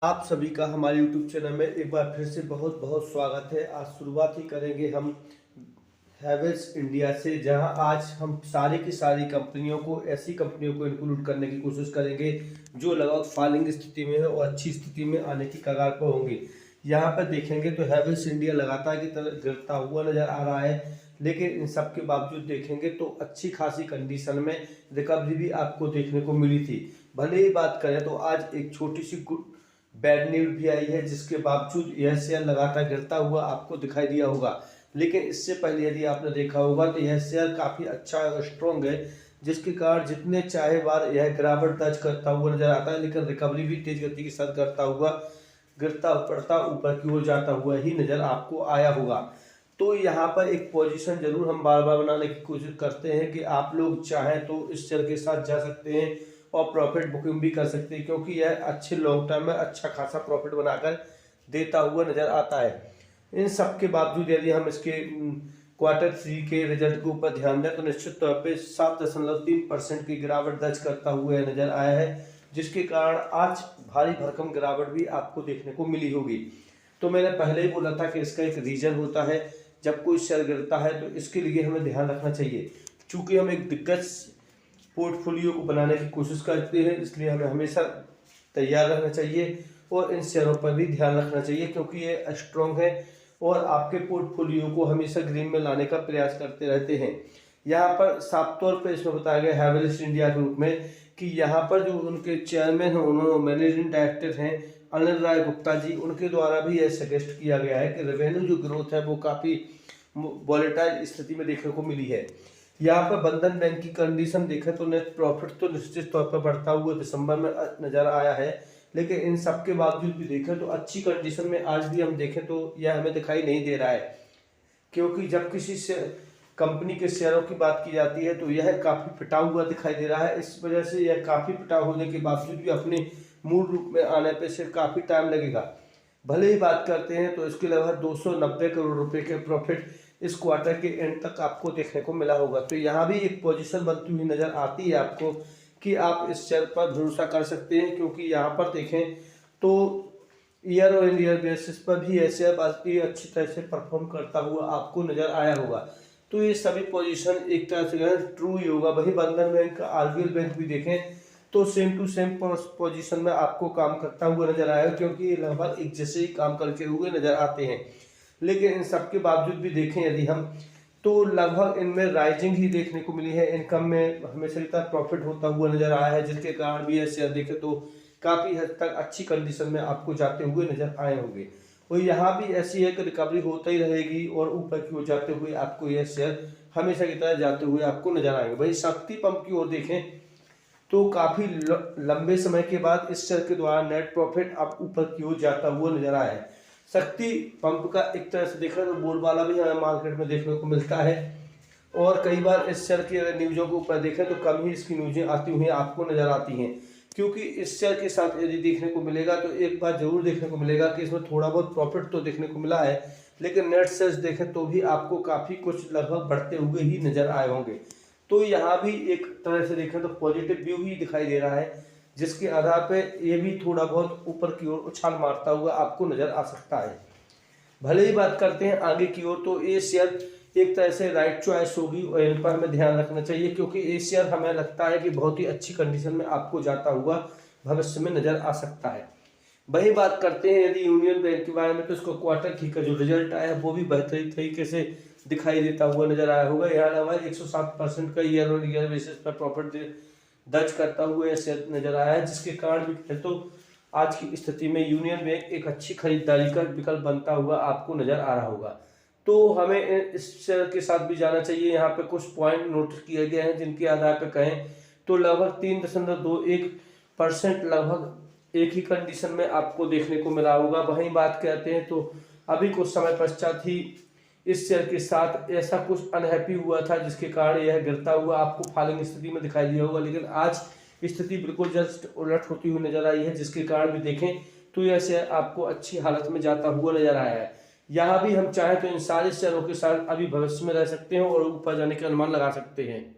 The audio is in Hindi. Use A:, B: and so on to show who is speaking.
A: आप सभी का हमारे YouTube चैनल में एक बार फिर से बहुत बहुत स्वागत है। आज शुरुआत ही करेंगे हम हैवेल्स इंडिया से, जहां आज हम सारी की सारी कंपनियों को, ऐसी कंपनियों को इंक्लूड करने की कोशिश करेंगे जो लगभग फालिंग स्थिति में है और अच्छी स्थिति में आने की कगार पर होंगे। यहाँ पर देखेंगे तो हैवेल्स इंडिया लगातार की तरह गिरता हुआ नजर आ रहा है, लेकिन इन सब के बावजूद देखेंगे तो अच्छी खासी कंडीशन में रिकवरी भी आपको देखने को मिली थी। भले ही बात करें तो आज एक छोटी सी बैड न्यूज भी आई है, जिसके बावजूद यह शेयर लगातार गिरता हुआ आपको दिखाई दिया होगा। लेकिन इससे पहले यदि आपने देखा होगा तो यह शेयर काफ़ी अच्छा और स्ट्रॉन्ग है, जिसके कारण जितने चाहे बार यह गिरावट दर्ज करता हुआ नजर आता है, लेकिन रिकवरी भी तेज गति के साथ करता हुआ गिरता पड़ता ऊपर की ओर जाता हुआ ही नजर आपको आया होगा। तो यहाँ पर एक पोजीशन जरूर हम बार बार बनाने की कोशिश करते हैं कि आप लोग चाहें तो इस शेयर के साथ जा सकते हैं और प्रॉफिट बुकिंग भी कर सकते हैं, क्योंकि यह अच्छे लॉन्ग टर्म में अच्छा खासा प्रॉफिट बनाकर देता हुआ नजर आता है। इन सब के बावजूद यदि हम इसके क्वार्टर 3 के रिजल्ट के ऊपर ध्यान दें तो निश्चित तौर पे 7.3% की गिरावट दर्ज करता हुआ नजर आया है, जिसके कारण आज भारी भरकम गिरावट भी आपको देखने को मिली होगी। तो मैंने पहले ही बोला था कि इसका एक रीजन होता है, जब कोई शेयर गिरता है तो इसके लिए हमें ध्यान रखना चाहिए। चूंकि हम एक दिग्गज पोर्टफोलियो को बनाने की कोशिश करते हैं, इसलिए हमें हमेशा तैयार रहना चाहिए और इन शेयरों पर भी ध्यान रखना चाहिए, क्योंकि ये स्ट्रॉन्ग है और आपके पोर्टफोलियो को हमेशा ग्रीन में लाने का प्रयास करते रहते हैं। यहाँ पर साफ तौर पर इसमें बताया गया हैवेल्स इंडिया के रूप में कि यहाँ पर जो उनके चेयरमैन हैं, उन्होंने मैनेजिंग डायरेक्टर हैं अनिल राय गुप्ता जी, उनके द्वारा भी यह सजेस्ट किया गया है कि रेवेन्यू जो ग्रोथ है वो काफ़ी वॉलेटाइल स्थिति में देखने को मिली है। यहाँ पर बंधन बैंक की कंडीशन देखें तो नेट प्रॉफिट तो निश्चित तौर पर बढ़ता हुआ दिसंबर में नजर आया है, लेकिन इन सब के बावजूद भी देखें तो अच्छी कंडीशन में आज भी हम देखें तो यह हमें दिखाई नहीं दे रहा है। क्योंकि जब किसी से कंपनी के शेयरों की बात की जाती है तो यह काफ़ी पिटा हुआ दिखाई दे रहा है। इस वजह से यह काफ़ी पिटा होने के बावजूद भी अपने मूल रूप में आने पर से काफ़ी टाइम लगेगा। भले ही बात करते हैं तो इसके लगभग 290 करोड़ रुपए के प्रॉफिट इस क्वार्टर के एंड तक आपको देखने को मिला होगा। तो यहाँ भी एक पोजीशन बनती हुई नजर आती है आपको कि आप इस शेयर पर भरोसा कर सकते हैं, क्योंकि यहाँ पर देखें तो ईयर और ईयर बेसिस पर भी यह शेयर काफी अच्छी तरह से परफॉर्म करता हुआ आपको नजर आया होगा। तो ये सभी पोजीशन एक तरह से ट्रू ही होगा। वही बंधन बैंक का आरबीएल बैंक भी देखें तो सेम टू सेम पोजीशन में आपको काम करता हुआ नजर आएगा, क्योंकि ये लगभग एक जैसे ही काम करके हुए नजर आते हैं। लेकिन इन सब के बावजूद भी देखें यदि हम तो लगभग इनमें राइजिंग ही देखने को मिली है। इनकम में हमेशा की तरह प्रॉफिट होता हुआ नजर आया है, जिसके कारण भी ये शेयर देखें तो काफ़ी हद तक अच्छी कंडीशन में आपको जाते हुए नजर आए होंगे। और यहाँ भी ऐसी है कि रिकवरी होता ही रहेगी और ऊपर की ओर जाते हुए आपको यह शेयर हमेशा की तरह जाते हुए आपको नजर आएंगे। वही शक्ति पंप की ओर देखें तो काफ़ी लंबे समय के बाद इस शेयर के द्वारा नेट प्रॉफिट अब ऊपर की ओर जाता हुआ नजर आया है। शक्ति पंप का एक तरह से देखा तो बोलबाला भी हमें मार्केट में देखने को मिलता है, और कई बार इस शेयर की अगर न्यूज़ों के ऊपर देखें तो कम ही इसकी न्यूज़ें आती हुई आपको नजर आती हैं। क्योंकि इस शेयर के साथ यदि देखने को मिलेगा तो एक बात जरूर देखने को मिलेगा कि इसमें थोड़ा बहुत प्रॉफिट तो देखने को मिला है, लेकिन नेट सेल्स देखें तो भी आपको काफ़ी कुछ लगभग बढ़ते हुए ही नजर आए होंगे। तो यहाँ भी एक तरह से देखें तो पॉजिटिव व्यू ही दिखाई दे रहा है, जिसके आधार पर ये भी थोड़ा बहुत ऊपर की ओर उछाल मारता हुआ आपको नजर आ सकता है। भले ही बात करते हैं आगे की ओर तो ये शेयर एक तरह से राइट चॉइस होगी और इन पर हमें ध्यान रखना चाहिए, क्योंकि ये शेयर हमें लगता है कि बहुत ही अच्छी कंडीशन में आपको जाता हुआ भविष्य में नजर आ सकता है। वही बात करते हैं यदि यूनियन बैंक के बारे में तो इसको क्वार्टर 3 का जो रिजल्ट आया है वो भी बेहतरीन तरीके से दिखाई देता हुआ नजर आया होगा। यहाँ हमारे 107% का ईयर और ईयर बेसिस पर प्रॉफिट दर्ज करता हुआ शेयर नजर आया है, जिसके कारण भी तो आज की स्थिति में यूनियन बैंक एक अच्छी खरीदारी का विकल्प बनता हुआ आपको नजर आ रहा होगा। तो हमें इस शेयर के साथ भी जाना चाहिए। यहाँ पे कुछ पॉइंट नोट किए गए हैं जिनके आधार पर कहें तो लगभग 3.21% लगभग एक ही कंडीशन में आपको देखने को मिला होगा। वहीं बात करते हैं तो अभी कुछ समय पश्चात ही इस शेयर के साथ ऐसा कुछ अनहैप्पी हुआ था, जिसके कारण यह गिरता हुआ आपको फॉलिंग स्थिति में दिखाई दिया होगा। लेकिन आज स्थिति बिल्कुल जस्ट उलट होती हुई नजर आई है, जिसके कारण भी देखें तो यह शेयर आपको अच्छी हालत में जाता हुआ नजर आया है। यहाँ भी हम चाहें तो इन सारे शेयरों के साथ अभी भविष्य में रह सकते हैं और ऊपर जाने का अनुमान लगा सकते हैं।